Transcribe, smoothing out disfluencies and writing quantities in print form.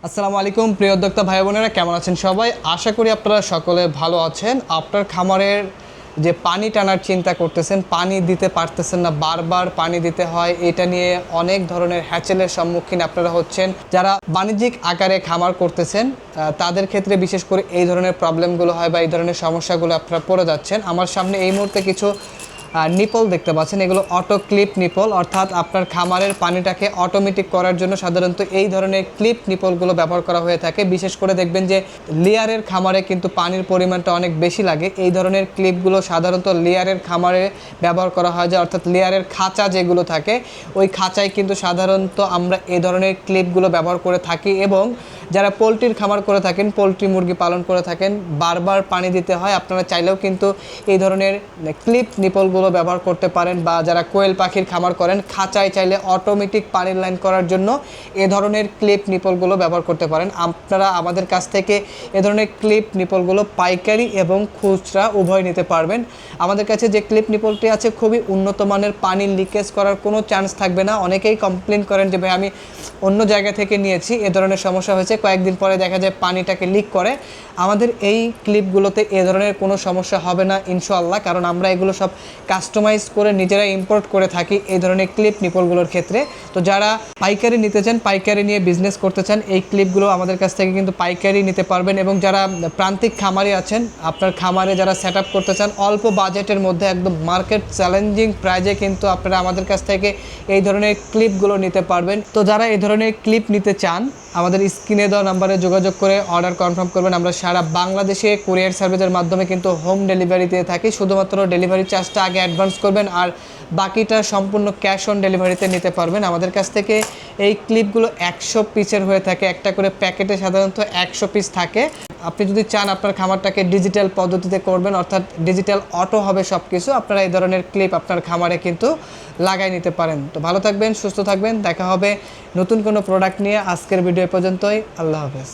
আসসালামু আলাইকুম প্রিয় উদ্যোক্তা ভাই বোনেরা, কেমন আছেন সবাই? আশা করি আপনারা সকলে ভালো আছেন। আপনার খামারের যে পানি টানার চিন্তা করতেছেন, পানি দিতে পারতেছেন না, বারবার পানি দিতে হয়, এটা নিয়ে অনেক ধরনের হ্যাচেলের সম্মুখীন আপনারা হচ্ছেন। যারা বাণিজ্যিক আকারে খামার করতেছেন তাদের ক্ষেত্রে বিশেষ করে এই ধরনের প্রবলেমগুলো হয় বা এই ধরনের সমস্যাগুলো আপনারা পড়ে যাচ্ছেন। আমার সামনে এই মুহূর্তে কিছু নিপল দেখতে পাচ্ছেন, এগুলো অটো ক্লিপ নিপল, অর্থাৎ আপনার খামারের পানিটাকে অটোমেটিক করার জন্য সাধারণত এই ধরনের ক্লিপ নিপলগুলো ব্যবহার করা হয়ে থাকে। বিশেষ করে দেখবেন যে লেয়ারের খামারে কিন্তু পানির পরিমাণটা অনেক বেশি লাগে। এই ধরনের ক্লিপগুলো সাধারণত লেয়ারের খামারে ব্যবহার করা হয়, যে অর্থাৎ লেয়ারের খাঁচা যেগুলো থাকে ওই খাঁচায় কিন্তু সাধারণত আমরা এই ধরনের ক্লিপগুলো ব্যবহার করে থাকি। এবং যারা পোলট্রির খামার করে থাকেন, পোলট্রি মুরগি পালন করে থাকেন, বারবার পানি দিতে হয়, আপনারা চাইলেও কিন্তু এই ধরনের ক্লিপ নিপলগুলো ব্যবহার করতে পারেন। বা যারা কোয়েল পাখির খামার করেন, খাঁচায় চাইলে অটোমেটিক পানির লাইন করার জন্য এ ধরনের ক্লিপ নিপলগুলো ব্যবহার করতে পারেন। আপনারা আমাদের কাছ থেকে এ ধরনের ক্লিপ নিপলগুলো পাইকারি এবং খুচরা উভয় নিতে পারবেন। আমাদের কাছে যে ক্লিপ নিপলটি আছে খুবই উন্নত মানের, পানির লিকেজ করার কোনো চান্স থাকবে না। অনেকেই কমপ্লেন করেন যে ভাই আমি অন্য জায়গা থেকে নিয়েছি, এ ধরনের সমস্যা হয়েছে, কয়েকদিন পরে দেখা যায় পানিটাকে লিক করে। আমাদের এই ক্লিপগুলোতে এ ধরনের কোনো সমস্যা হবে না ইনশাআল্লাহ, কারণ আমরা এগুলো সব কাস্টমাইজ করে নিজেরা ইম্পোর্ট করে থাকি এই ধরনের ক্লিপ নিপলগুলোর ক্ষেত্রে। তো যারা পাইকারি নিতে চান, পাইকারি নিয়ে বিজনেস করতে চান, এই ক্লিপগুলো আমাদের কাছ থেকে কিন্তু পাইকারি নিতে পারবেন। এবং যারা প্রান্তিক খামারি আছেন, আপনার খামারে যারা সেট আপ করতে চান অল্প বাজেটের মধ্যে একদম মার্কেট চ্যালেঞ্জিং প্রাইজে, কিন্তু আপনারা আমাদের কাছ থেকে এই ধরনের ক্লিপগুলো নিতে পারবেন। তো যারা এই ধরনের ক্লিপ নিতে চান, আমাদের স্ক্রিনে দেওয়া নাম্বারে যোগাযোগ করে অর্ডার কনফার্ম করবেন। আমরা সারা বাংলাদেশে কুরিয়ার সার্ভিসের মাধ্যমে কিন্তু হোম ডেলিভারি দিয়ে থাকি। শুধুমাত্র ডেলিভারি চার্জটা আগে অ্যাডভান্স করবেন, আর বাকিটা সম্পূর্ণ ক্যাশ অন ডেলিভারিতে নিতে পারবেন। আমাদের কাছ থেকে এই ক্লিপগুলো 100 পিসের হয়ে থাকে, একটা করে প্যাকেটে সাধারণত 100 পিস থাকে। আপনি যদি চান আপনার খামারটাকে ডিজিটাল পদ্ধতিতে করবেন, অর্থাৎ ডিজিটাল অটো হবে সব কিছু, আপনারা এই ধরনের ক্লিপ আপনার খামারে কিন্তু লাগাই নিতে পারেন। তো ভালো থাকবেন, সুস্থ থাকবেন, দেখা হবে নতুন কোনো প্রোডাক্ট নিয়ে। আজকের ভিডিও পর্যন্তই, আল্লাহ হাফেজ।